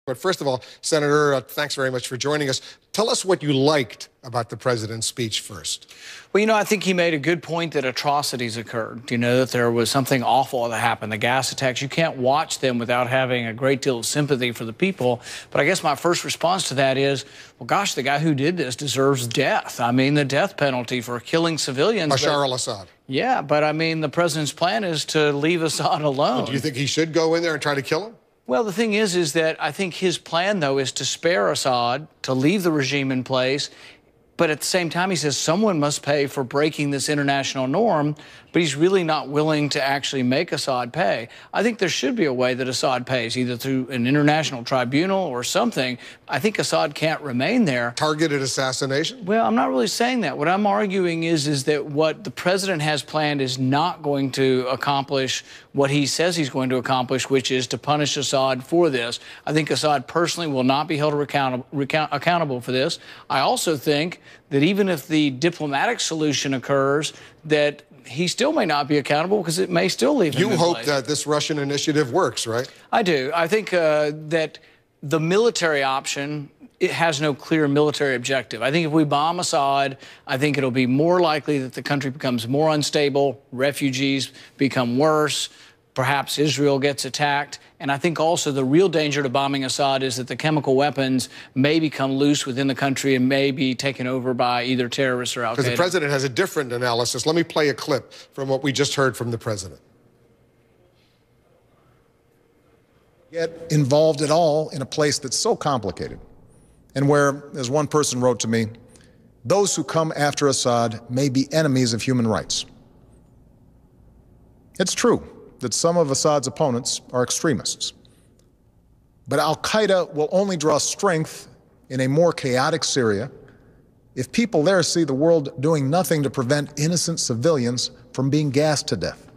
But first of all, Senator, thanks very much for joining us. Tell us what you liked about the president's speech first. Well, I think he made a good point that atrocities occurred. That there was something awful that happened, the gas attacks. You can't watch them without having a great deal of sympathy for the people. But I guess my first response to that is, well, gosh, the guy who did this deserves death. The death penalty for killing civilians. Bashar al-Assad. Yeah, but the president's plan is to leave Assad alone. Well, do you think he should go in there and try to kill him? Well, the thing is that I think his plan, though, is to spare Assad, to leave the regime in place. But at the same time, he says someone must pay for breaking this international norm, but he's really not willing to actually make Assad pay. I think there should be a way that Assad pays, either through an international tribunal or something. I think Assad can't remain there. Targeted assassination? Well, I'm not really saying that. What I'm arguing is that what the president has planned is not going to accomplish what he says he's going to accomplish, which is to punish Assad for this. I think Assad personally will not be held accountable for this. I also think that even if the diplomatic solution occurs, that he still may not be accountable because it may still leave him in place. You hope that this Russian initiative works, right? I do. I think that the military option, it has no clear military objective. I think if we bomb Assad, I think it'll be more likely that the country becomes more unstable, refugees become worse, perhaps Israel gets attacked. And I think also the real danger to bombing Assad is that the chemical weapons may become loose within the country and may be taken over by either terrorists or al-Qaeda. Because the president has a different analysis. Let me play a clip from what we just heard from the president. Get involved at all in a place that's so complicated and where, as one person wrote to me, those who come after Assad may be enemies of human rights. It's true that some of Assad's opponents are extremists. But al-Qaeda will only draw strength in a more chaotic Syria if people there see the world doing nothing to prevent innocent civilians from being gassed to death.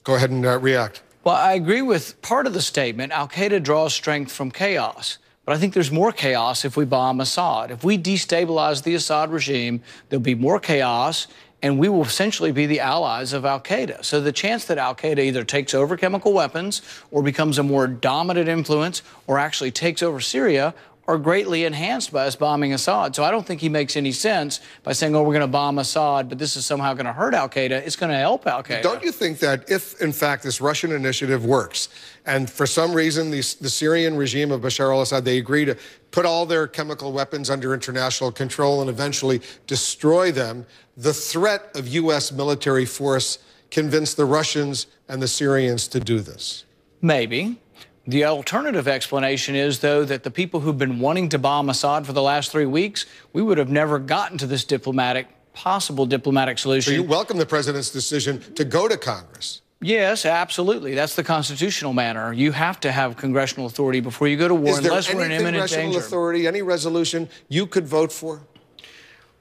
Go ahead and react. Well, I agree with part of the statement. Al-Qaeda draws strength from chaos. But I think there's more chaos if we bomb Assad. If we destabilize the Assad regime, there'll be more chaos, and we will essentially be the allies of al-Qaeda. So the chance that al-Qaeda either takes over chemical weapons or becomes a more dominant influence or actually takes over Syria are greatly enhanced by us bombing Assad. So I don't think he makes any sense by saying, oh, we're going to bomb Assad, but this is somehow going to hurt al-Qaeda. It's going to help al-Qaeda. Don't you think that if, in fact, this Russian initiative works, and for some reason the Syrian regime of Bashar al-Assad, they agree to put all their chemical weapons under international control and eventually destroy them, the threat of U.S. military force convinced the Russians and the Syrians to do this? Maybe. The alternative explanation is, though, that the people who've been wanting to bomb Assad for the last 3 weeks, we would have never gotten to this possible diplomatic solution. So you welcome the president's decision to go to Congress? Yes, absolutely. That's the constitutional manner. You have to have congressional authority before you go to war, unless we're in imminent danger. Is there any congressional authority, any resolution you could vote for?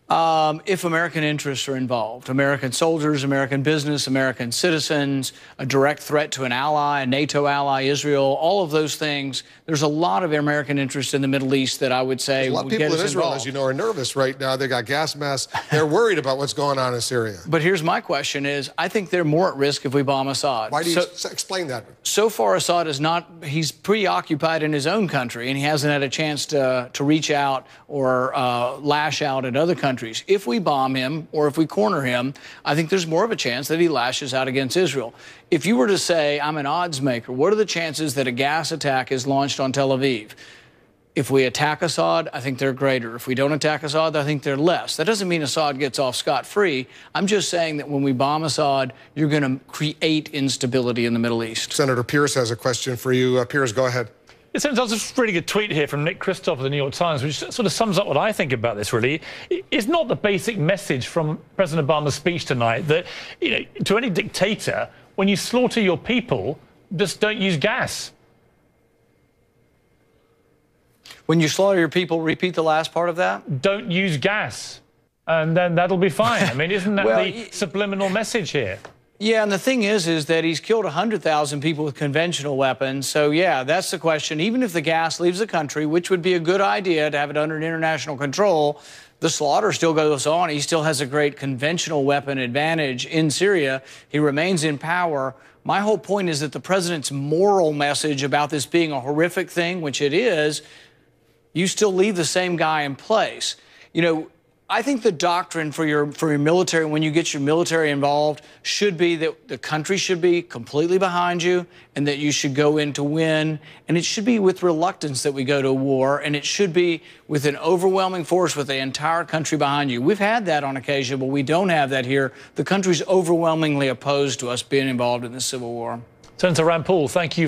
If American interests are involved, American soldiers, American business, American citizens, a direct threat to an ally, a NATO ally, Israel, all of those things, there's a lot of American interest in the Middle East that I would say would get us involved. A lot of people in Israel, as you know, are nervous right now. They got gas masks. They're worried about what's going on in Syria. But here's my question is, I think they're more at risk if we bomb Assad. Why do you explain that? So far, Assad is not, he's preoccupied in his own country, and he hasn't had a chance to reach out or lash out at other countries. If we bomb him or if we corner him, I think there's more of a chance that he lashes out against Israel. If you were to say, I'm an odds maker, what are the chances that a gas attack is launched on Tel Aviv? If we attack Assad, I think they're greater. If we don't attack Assad, I think they're less. That doesn't mean Assad gets off scot-free. I'm just saying that when we bomb Assad, you're going to create instability in the Middle East. Senator Piers has a question for you. Piers, go ahead. It sends us a really good tweet here from Nick Kristof of the New York Times, which sort of sums up what I think about this, really. It's not the basic message from President Obama's speech tonight that, to any dictator, when you slaughter your people, just don't use gas. When you slaughter your people, repeat the last part of that? Don't use gas, and then that'll be fine. Isn't that the subliminal message here? Yeah, and the thing is that he's killed 100,000 people with conventional weapons. So, yeah, that's the question. Even if the gas leaves the country, which would be a good idea to have it under international control, the slaughter still goes on. He still has a great conventional weapon advantage in Syria. He remains in power. My whole point is that the president's moral message about this being a horrific thing, which it is, you still leave the same guy in place. You know, I think the doctrine for your military, when you get your military involved, should be that the country should be completely behind you and that you should go in to win. And it should be with reluctance that we go to war, and it should be with an overwhelming force with the entire country behind you. We've had that on occasion, but we don't have that here. The country's overwhelmingly opposed to us being involved in the civil war. Senator Rand Paul, thank you.